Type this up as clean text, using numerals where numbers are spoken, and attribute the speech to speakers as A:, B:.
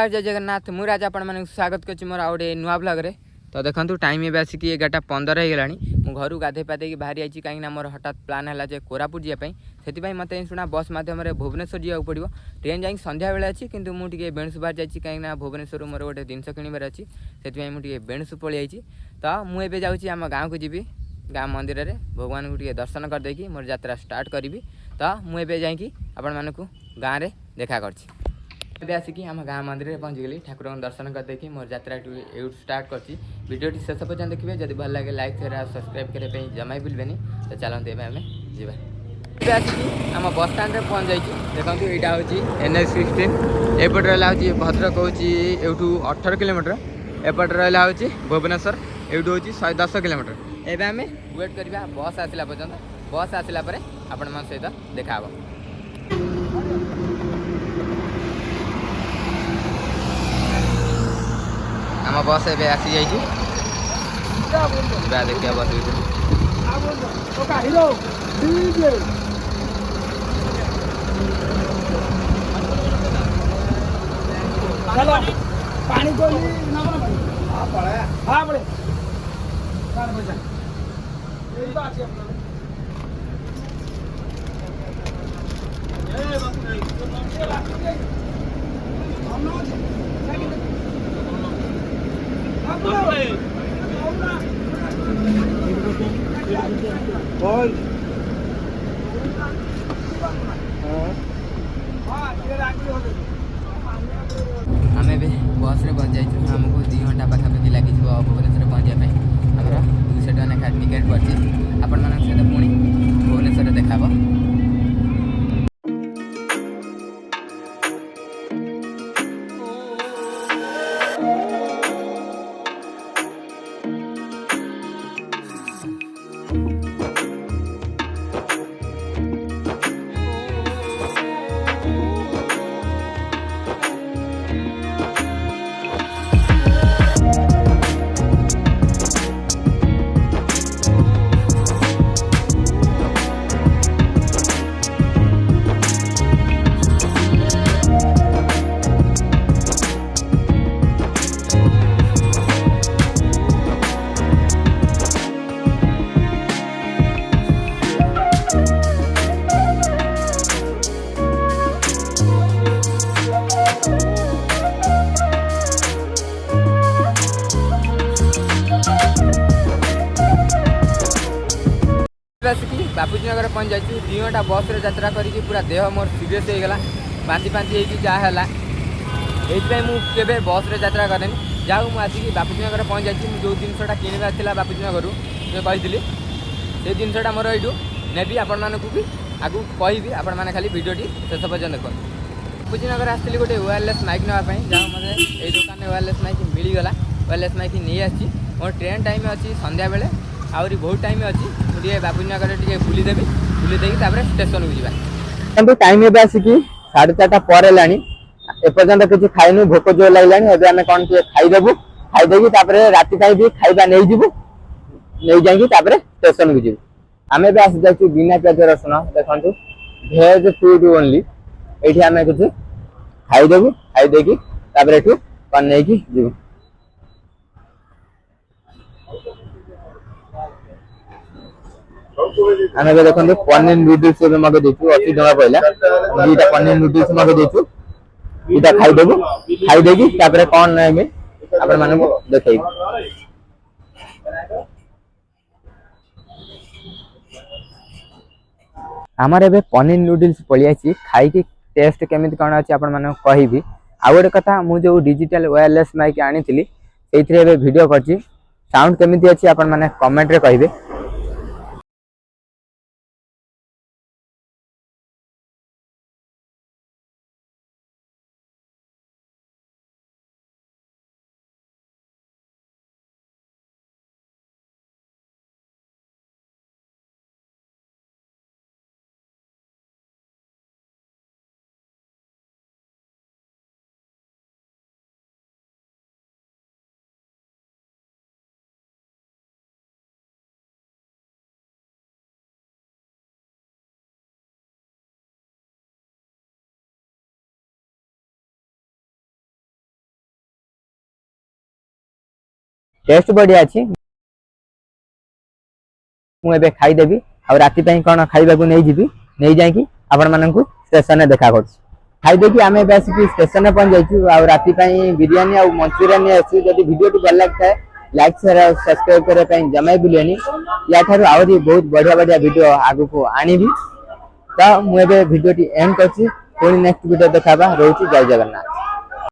A: नमस्कार जय जगन्नाथ मु राजा आपण मानक स्वागत करछि मोर आउडे नुआ ब्लॉग रे। तो देखंतु टाइम एबे आसी कि 11:15 हो गलानी। मु घरु गाधे पादे कि बाहरी आइछि काई ना मोर हठात प्लान हला जे कोरापुट जिया पई। सेति पई मते सुना बस माध्यम रे भुवनेश्वर जिया पड़िबो। ट्रेन जाई संध्या बेले अछि किंतु मु टिके बेणुसुबार जाइछि काई ना भुवनेश्वर मोर गोटे जिंस किनिबार अछि। सेति पई मु टिके बेणुसु पळि आइछि। तो मु एबे जाउछि हम गांव को जिबि गाँ मंदिर रे भगवान को टिके दर्शन कर देकी मोर यात्रा स्टार्ट करिवि। तो मु एबे जाई कि आपण मानकु गाँ रे देखा करछि। एबे आसिकी आम गाँ मंदिर में पहुँच गली ठाकुर दर्शन कर देखी मोर यात्रा स्टार्ट करछि। वीडियो शेष पर्यटन देखिए जब भल लगे लाइक शेयर और सब्सक्राइब करने जमा भूलबेनि। तो चलते आम जा आसिकी आम बस स्टाण्ड में पहुँच जाइए। देखो यहाँ हूँ NH-16 एपटे रहा हूँ भद्रक हूँ यूँ 18 किलोमीटर एपटे रहा हूँ भुवनेश्वर यूँ हूँ 110 किलोमीटर। एवं आम वेट करवा बस आसला पर्यटन बस आसला आपण मान सहित देखा आम बस ए आसी जाइए देखिए बस
B: पानी को
A: आम ए बस रे पहुँच जाइए। आमको 2 घंटा पाखापाखि लगे भुवनेश्वर पहुँचा आमर 200 टका लेखा टिकेट पड़ी आपण मान सहित पुणी भुवनेश्वर देखा। आसिकी बापूजी नगर पहुँच जाइए। 2 घंटा बस रे यात्रा करी पूरा देह मोर सीरियस हो गला बांती बांती जहाँ है मुझे बस रे यात्रा करें जाऊ मुझे बापूजी नगर पहुँच जाइए। जो जिनसा किणवार बापूजी नगर जो कही से जिनसा मोर यू नेबी आपण मानक भी आगू कहि आपण मैंने खाली वीडियोटी शेष पर्यटन देख। बापूजी नगर आसती गोटे वायरलेस माइक नापी जहाँ मतलब ये दुकान वायरलेस माइक मिलगला वायरलेस माइक नहीं आसी। मोर ट्रेन टाइम अच्छी संध्या बेले आहरी बहुत टाइम अच्छी मुझे बापूजी नगर टे बुलीदेवी बुलीदेवी स्टेशन को जावा। टाइम ए आसिकी 4:30 पर है एपर्तंत किसी खाइनु भोक जो लगे आम कौन खाईदेबू खाईदेवी राति भी खाଇବା नहीं जाइए स्टेशन को जीव। आम भी आसी जाऊँ बिना प्याज रसुण देखु भेज फूड ओनली ये आम किसी खाईदेबू खाईदेकी कौन नहीं जीव। आम देखते पनीर नूडल्स मगे 80 टका पड़ा 2टा पनीर नूडल्स मगे इटा खाईदेबू खाईदेकी कौन नहीं आपण मानक देखे। आमर एबे पनीर नूडल्स पड़ी खाई टेस्ट केमिति कौन अच्छी आपण मानक कहि। आउ गोटे कथा मु जो डिजिटल वायरलेस माइक आनी से वीडियो करछि साउंड केमिति अच्छी आपण माने कमेंट रे कहिबे। टेस्ट बढ़िया अच्छी मुझे खाईदेवी आ राति कौन खाइबा नहीं जी नहीं जाकि आपण मानक स्टेशन देखा कर खाईदे आम आसिक स्टेशन पहुंच जाइए आ राति बिरियानी आ मंचूरियन अच्छी जब वीडियो भल लगता है लाइक शेयर सब्सक्राइब करने जमा बुलेनी या आहरी बहुत बढ़िया बढ़िया वीडियो आगु को आनी तो मुझे वीडियो एंड कर नेक्स्ट वीडियो देखा रोचे जय जगन्नाथ।